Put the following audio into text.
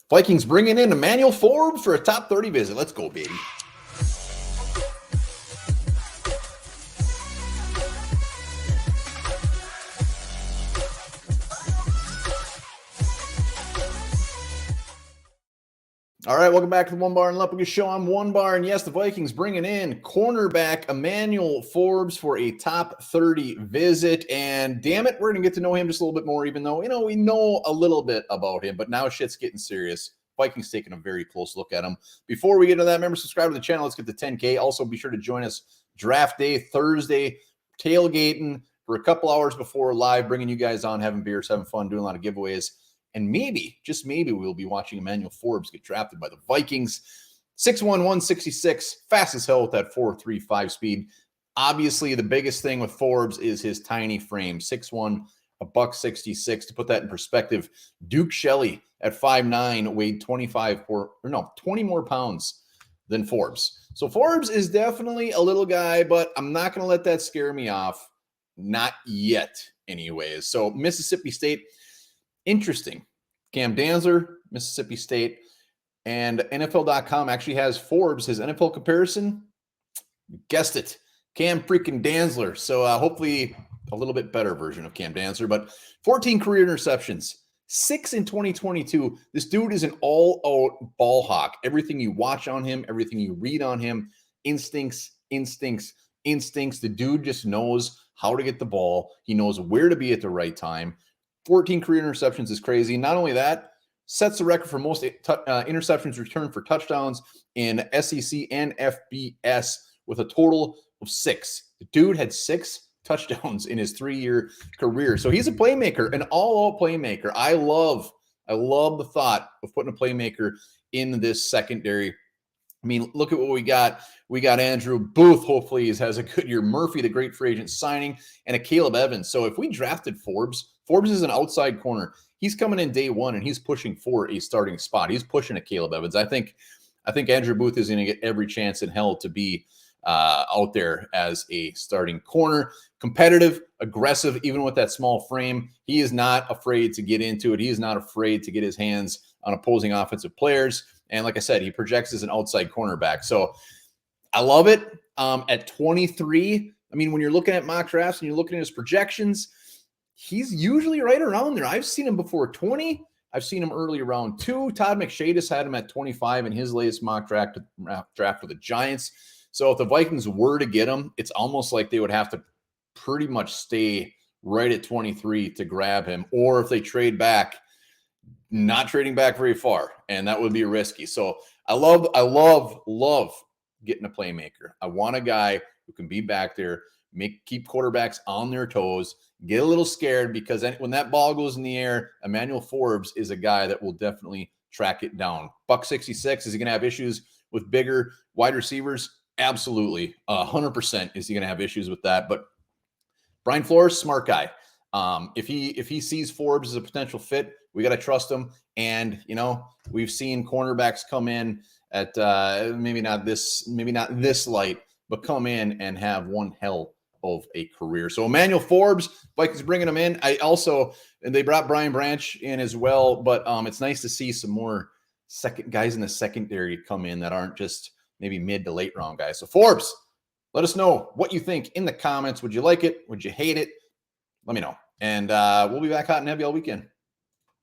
Vikings bringing in Emmanuel Forbes for a top 30 visit. Let's go, baby. All right, welcome back to the Onebar and Lupagus show. I'm Onebar, and yes, the Vikings bringing in cornerback Emmanuel Forbes for a top 30 visit. And damn it, we're going to get to know him just a little bit more, even though, we know a little bit about him. But now shit's getting serious. Vikings taking a very close look at him. Before we get into that, remember, subscribe to the channel. Let's get to 10K. Also, be sure to join us draft day, Thursday, tailgating for a couple hours before live, bringing you guys on, having beers, having fun, doing a lot of giveaways. And maybe, just maybe, we'll be watching Emmanuel Forbes get drafted by the Vikings. 6'1", 166, fast as hell with that 4.35 speed. Obviously, the biggest thing with Forbes is his tiny frame, 6'1", $166. To put that in perspective, Duke Shelley at 5'9", weighed 20 more pounds than Forbes. So Forbes is definitely a little guy, but I'm not going to let that scare me off. Not yet, anyways. So Mississippi State. Interesting. Cam Dantzler, Mississippi State, and NFL.com actually has Forbes, his NFL comparison. You guessed it. Cam freaking Dantzler. So hopefully a little bit better version of Cam Dantzler, but 14 career interceptions, 6 in 2022. This dude is an all-out ball hawk. Everything you watch on him, everything you read on him, instincts. The dude just knows how to get the ball. He knows where to be at the right time. 14 career interceptions is crazy. Not only that, sets the record for most interceptions returned for touchdowns in SEC and FBS with a total of 6. The dude had 6 touchdowns in his 3-year career. So he's a playmaker, an all-out playmaker. I love the thought of putting a playmaker in this secondary. I mean, look at what we got. We got Andrew Booth. Hopefully he has a good year. Murphy, the great free agent signing, and a Caleb Evans. So if we drafted Forbes is an outside corner. He's coming in day one, and he's pushing for a starting spot. He's pushing a Caleb Evans. I think Andrew Booth is going to get every chance in hell to be out there as a starting corner. Competitive, aggressive, even with that small frame. He is not afraid to get into it. He is not afraid to get his hands on opposing offensive players. And like I said, he projects as an outside cornerback. So I love it. At 23, I mean, when you're looking at mock drafts and you're looking at his projections, he's usually right around there. I've seen him before 20. I've seen him early around 2. Todd McShadis had him at 25 in his latest mock draft with the Giants. So if the Vikings were to get him, it's almost like they would have to pretty much stay right at 23 to grab him. Or if they trade back, not trading back very far, and that would be risky. So I love getting a playmaker. I want a guy who can be back there, keep quarterbacks on their toes, get a little scared, because when that ball goes in the air, Emmanuel Forbes is a guy that will definitely track it down. $166, is he going to have issues with bigger wide receivers? Absolutely. 100% is he going to have issues with that. But Brian Flores, smart guy. If he sees Forbes as a potential fit, we got to trust him. And, we've seen cornerbacks come in at maybe not this light, but come in and have one hell of a career. So Emmanuel Forbes, Vikings bringing him in. And they brought Brian Branch in as well, but it's nice to see some more guys in the secondary come in that aren't just maybe mid to late round guys. So Forbes, let us know what you think in the comments. Would you like it? Would you hate it? Let me know. And we'll be back hot and heavy all weekend.